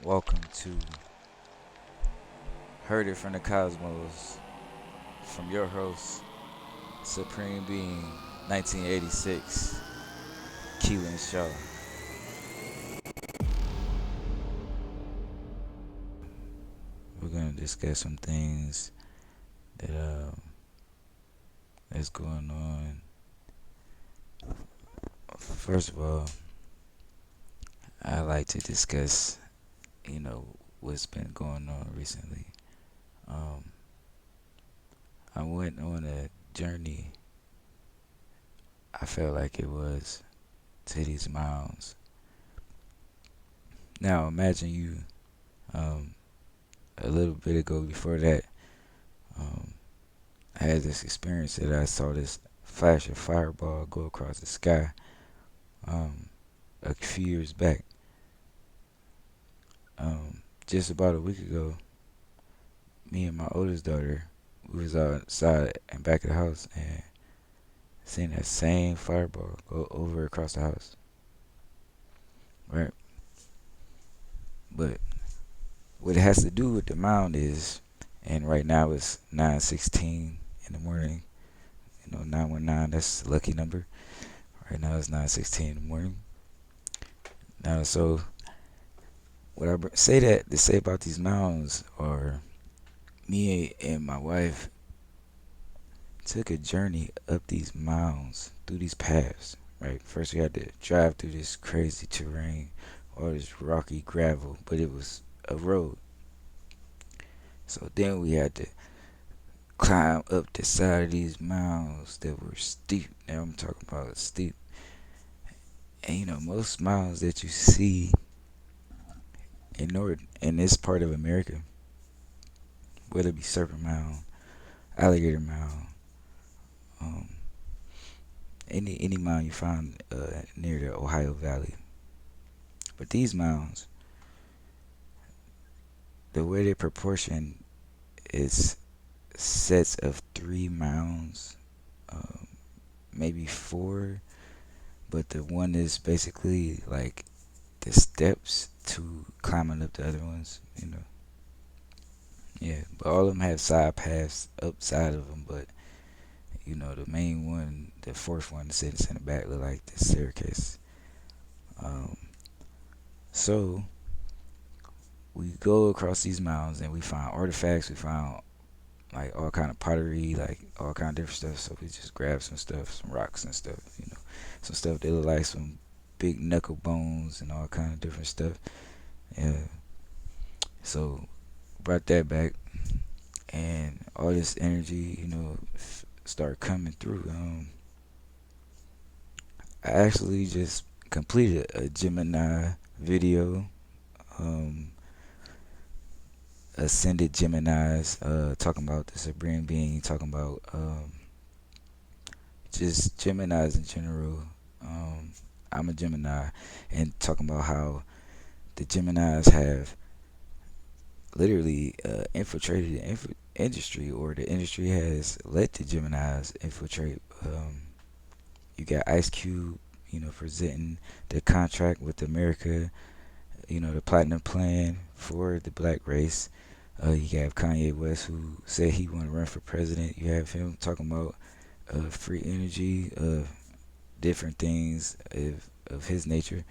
Welcome to Heard It from the Cosmos from your host, Supreme Being 1986, Keelan Shaw. We're gonna discuss some things that that's going on. First of all, I like to discuss, what's been going on recently. Um, I went on a journey. I felt like it was to these mounds. Now imagine you, um, a little bit ago before that, um, I had this experience that I saw this flash of fireball go across the sky, um, a few years back. Just about a week ago, me and my oldest daughter, we was outside and back of the house and seen that same fireball go over across the house. Right? But what it has to do with the mound is, and right now it's 9:16 in the morning. 919. That's a lucky number. Right now it's 9:16 in the morning. Now, so what say that to say about these mounds, or me and my wife took a journey up these mounds through these paths. Right, first we had to drive through this crazy terrain, all this rocky gravel, but it was a road. So then we had to climb up the side of these mounds that were steep. Now I'm talking about steep. And most mounds that you see in this part of America, whether it be Serpent Mound, Alligator Mound, um, any mound you find near the Ohio Valley. But these mounds, the way they proportion is sets of three mounds, um, maybe four, but the one is basically like the steps to climbing up the other ones. Yeah, but all of them have side paths upside of them, but the main one, the fourth one, sits in the back, look like the staircase. Um, so we go across these mountains and we find artifacts. We found like all kind of pottery, like all kind of different stuff. So we just grab some stuff, some rocks and stuff. Some stuff that look like some big knuckle bones and all kind of different stuff. Yeah. So brought that back, and all this energy, start coming through. I actually just completed a Gemini video. Um, Ascended Geminis, talking about the Supreme Being, talking about just Geminis in general. I'm a Gemini, and talking about how the Geminis have literally infiltrated the industry, or the industry has let the Geminis infiltrate. You got Ice Cube, presenting the contract with America, the platinum plan for the black race. You have Kanye West, who said he want to run for president. You have him talking about free energy, different things of his nature.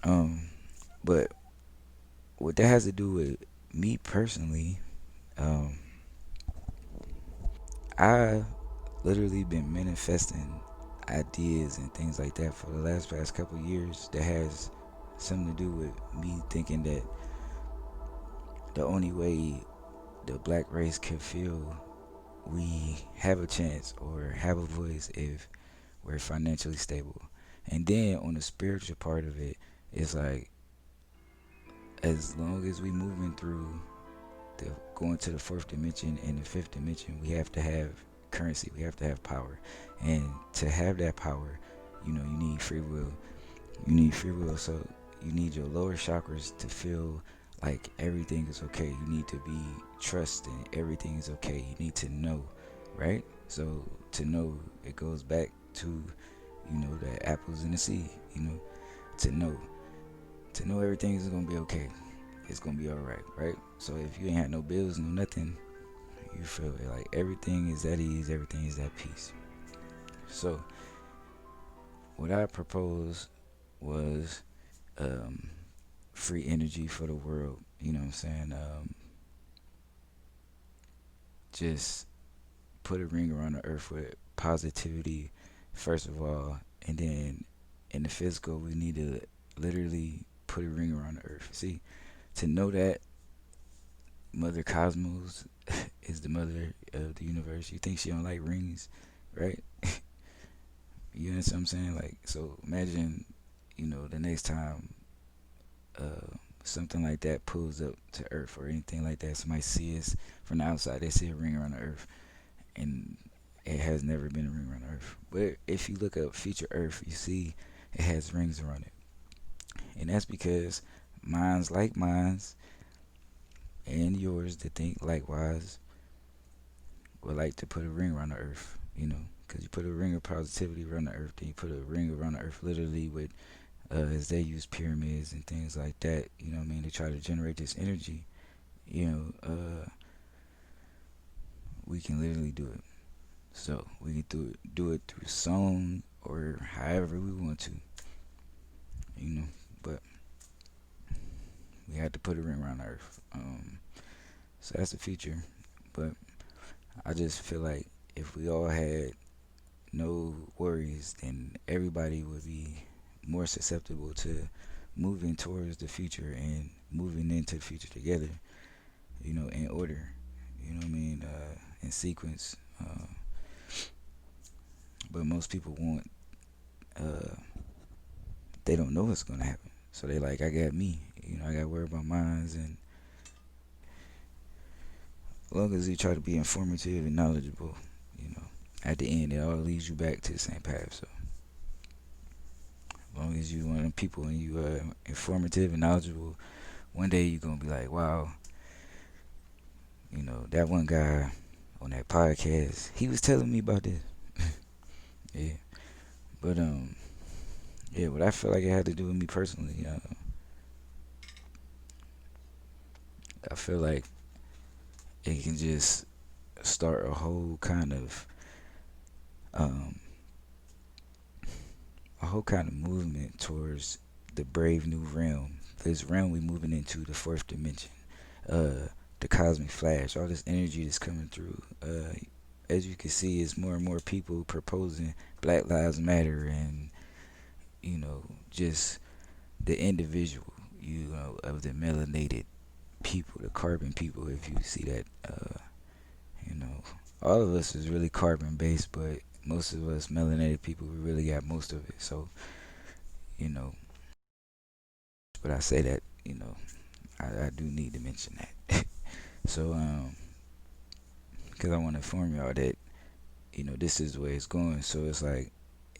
Um, but what that has to do with me personally, um, I literally been manifesting ideas and things like that for the last past couple of years that has something to do with me thinking that the only way the black race can feel we have a chance or have a voice if we're financially stable. And then on the spiritual part of it, it's like as long as we moving through the going to the fourth dimension and the fifth dimension, we have to have currency. We have to have power, and to have that power, you need free will. You need free will, so you need your lower chakras to feel like everything is okay. You need to be trusting everything is okay. You need to know, right? So to know, it goes back to the apples in the sea. To know everything is gonna be okay. it's gonna be all right, right? So if you ain't had no bills, no nothing, you feel it, like everything is at ease, everything is at peace. So what I proposed was um, free energy for the world. You know what I'm saying? Just put a ring around the earth with positivity, first of all, and then in the physical, we need to literally put a ring around the earth. See, to know that Mother Cosmos is the mother of the universe, you think she don't like rings, right? You know what I'm saying? Like, so imagine, the next time something like that pulls up to Earth or anything like that, somebody sees us from the outside, they see a ring around the Earth, and it has never been a ring around the Earth. But if you look up future Earth, you see it has rings around it, and that's because minds like minds and yours that think likewise would like to put a ring around the Earth. Because you put a ring of positivity around the Earth, then you put a ring around the Earth literally with as they use pyramids and things like that. You know what I mean? They try to generate this energy. You know, we can literally do it. So we can do it through song or however we want to. You know, but we had to put a ring around the earth. So that's the future. But I just feel like if we all had no worries, then everybody would be more susceptible to moving towards the future and moving into the future together. In order. You know what I mean? In sequence. But most people want. Uh, they don't know what's gonna happen, so they like, I got me. I got to worry about mines, and as long as you try to be informative and knowledgeable, you know, at the end it all leads you back to the same path. So as long as you one of them people and you informative and knowledgeable, one day you're gonna be like, wow, that one guy on that podcast, he was telling me about this. Yeah, but yeah, what I feel like it had to do with me personally, I feel like it can just start a whole kind of um, movement towards the brave new realm. This realm we moving into, the fourth dimension, the cosmic flash, all this energy that's coming through. As you can see, it's more and more people proposing Black Lives Matter, and just the individual, of the melanated people, the carbon people. If you see that, you know, all of us is really carbon based, but most of us melanated people, we really got most of it. So, you know, but I say that, I do need to mention that. So, because I want to inform y'all that, this is the way it's going. So it's like,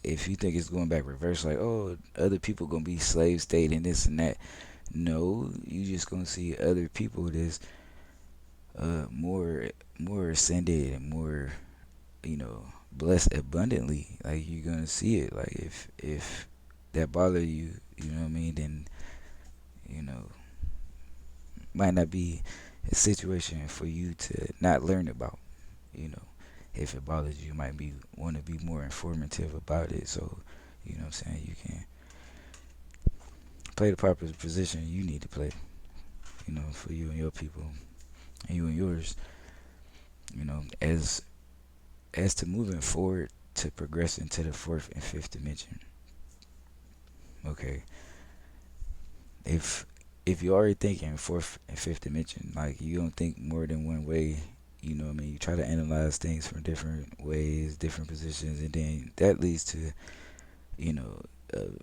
if you think it's going back reverse, like, oh, other people gonna be slave state and this and that. No, you just gonna see other people that's more ascended and more, blessed abundantly. Like, you're gonna see it. Like, if that bother you, you know what I mean, then you know might not be a situation for you to not learn about. You know, if it bothers you, you might be want to be more informative about it. So, what I'm saying, you can play the proper position you need to play. For you and your people and you and yours. As to moving forward to progress into the fourth and fifth dimension. Okay, if you're already thinking fourth and fifth dimension, like, you don't think more than one way. You know what I mean? You try to analyze things from different ways, different positions, and then that leads to you know uh,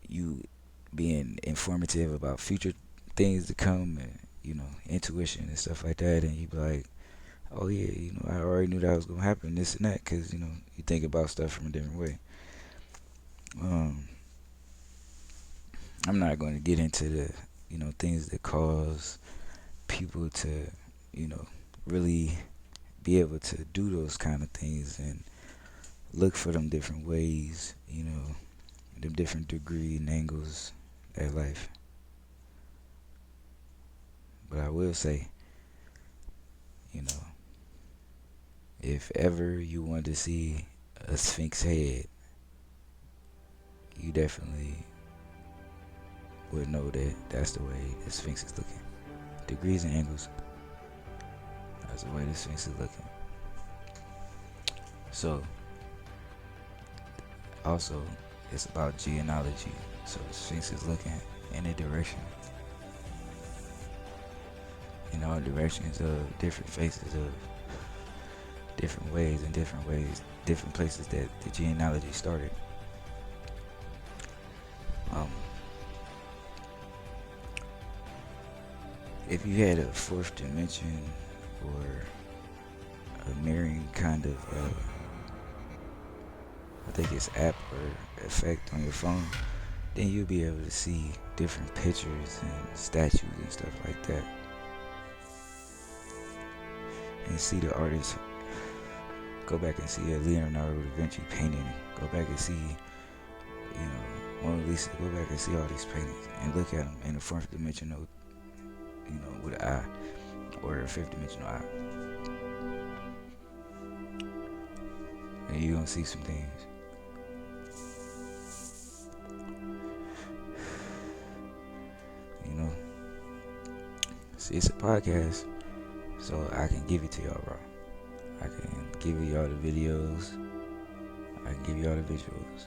you being informative about future things to come, and intuition and stuff like that, and you be like, oh yeah, I already knew that was gonna happen, this and that, because you think about stuff from a different way. um I'm not going to get into the things that cause people to you know really be able to do those kind of things, and look for them different ways, them different degree and angles at life. I will say, you know, if ever you want to see a Sphinx head, you definitely would know that that's the way the Sphinx is looking. Degrees and angles, that's the way the Sphinx is looking. So, also, it's about genealogy. So the Sphinx is looking in a direction, in all directions of different faces of different ways, different places that the genealogy started. If you had a fourth dimension or a mirroring kind of, I think it's app or effect on your phone, then you'll be able to see different pictures and statues and stuff like that. And see the artists. Go back and see a Leonardo da Vinci painting. Go back and see, Mona Lisa. Go back and see all these paintings and look at them in the fourth dimensional, with an eye or a fifth dimensional eye. And you're gonna see some things. See, it's a podcast, so I can give it to y'all, bro. I can give y'all the videos. I can give y'all the visuals.